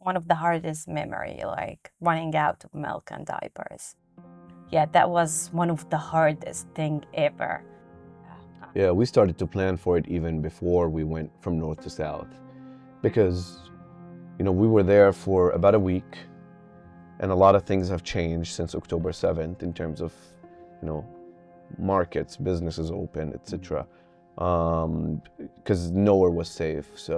one of the hardest memory, like running out of milk and diapers. Yeah, that was one of the hardest thing ever. Yeah, we started to plan for it even before we went from north to south, because, we were there for about a week, and a lot of things have changed since October 7th in terms of, markets, businesses open, etc. Because nowhere was safe, so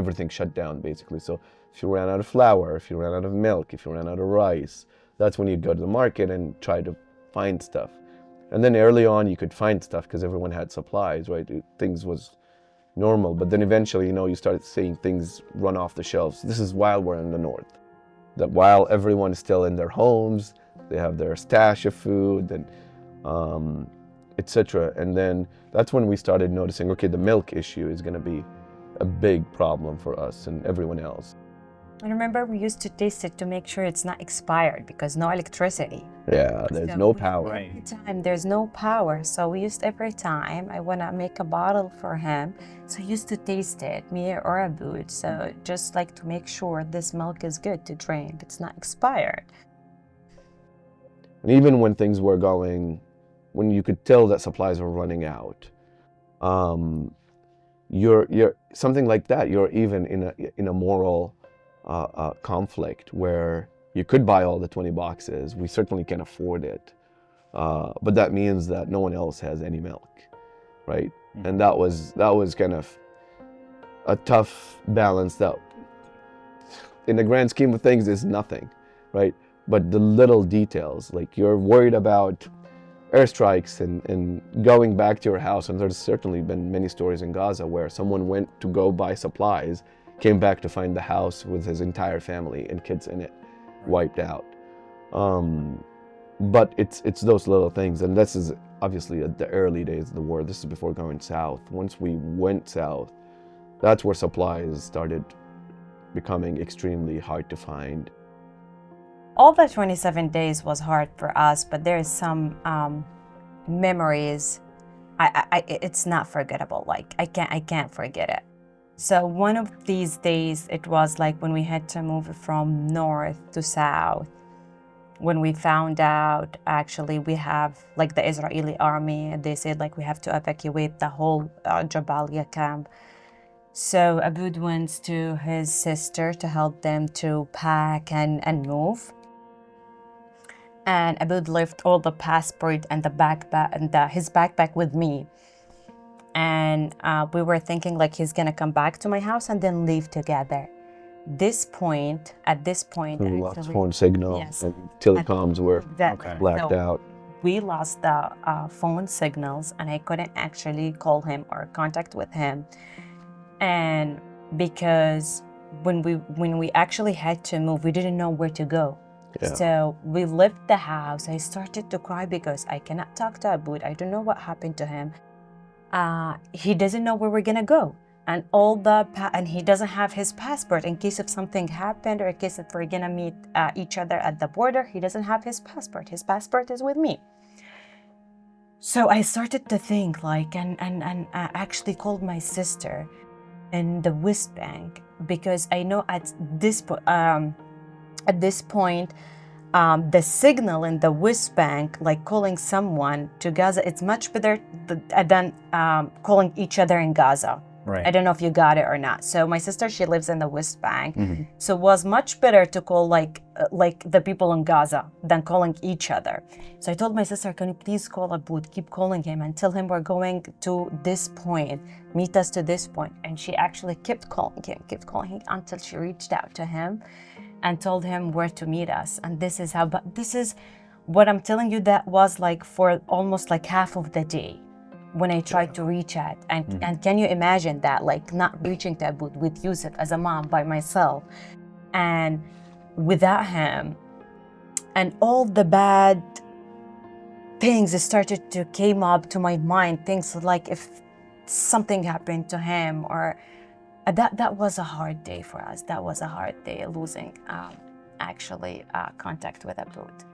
everything shut down basically. So if you ran out of flour, if you ran out of milk, if you ran out of rice, that's when you'd go to the market and try to find stuff. And then early on you could find stuff because everyone had supplies, right? Things was normal, but then eventually, you started seeing things run off the shelves. This is while we're in the north. That while everyone is still in their homes, they have their stash of food and etc. And then that's when we started noticing, okay, the milk issue is going to be a big problem for us and everyone else. I remember we used to taste it to make sure it's not expired because no electricity. Yeah, there's no power. Every time there's no power, so we used every time I want to make a bottle for him, so I used to taste it, me or Abood, so just like to make sure this milk is good to drink, it's not expired. And even when things were going, when you could tell that supplies were running out, you're something like that. You're even in a moral conflict where you could buy all the 20 boxes. We certainly can afford it, but that means that no one else has any milk, right? Mm-hmm. And that was kind of a tough balance that, in the grand scheme of things, is nothing, right? But the little details, like you're worried about airstrikes and going back to your house, and there's certainly been many stories in Gaza where someone went to go buy supplies, came back to find the house with his entire family and kids in it wiped out. But it's those little things, and this is obviously at the early days of the war. This is before going south. Once we went south, that's where supplies started becoming extremely hard to find. All the 27 days was hard for us, but there is some memories. It's not forgettable. Like I can't forget it. So one of these days, it was like when we had to move from north to south, when we found out actually we have like the Israeli army, they said like we have to evacuate the whole Jabalia camp. So Abood went to his sister to help them to pack and move. And Abood left all the passport and the backpack and his backpack with me. And we were thinking like he's gonna come back to my house and then leave together. At this point, we lost phone signal, yes, and telecoms were blacked out. We lost the phone signals, and I couldn't actually call him or contact with him. And because when we actually had to move, we didn't know where to go. Yeah. So we left the house. I started to cry because I cannot talk to Abood. I don't know what happened to him. He doesn't know where we're gonna go, and and he doesn't have his passport in case if something happened or in case if we're gonna meet each other at the border. He doesn't have his passport. His passport is with me. So I started to think like, and I actually called my sister in the West Bank because I know at this point, the signal in the West Bank, like calling someone to Gaza, it's much better than calling each other in Gaza. Right. I don't know if you got it or not. So my sister, she lives in the West Bank, so it was much better to call like the people in Gaza than calling each other. So I told my sister, can you please call Abood, keep calling him and tell him we're going to this point, meet us to this point. And she actually kept calling him until she reached out to him and told him where to meet us. And this is what I'm telling you, that was like for almost like half of the day when I tried to reach out. And can you imagine that, like not reaching to Abood with Yousef as a mom by myself and without him, and all the bad things started to came up to my mind, things like if something happened to him or that was a hard day for us. That was a hard day, losing actually contact with Abood.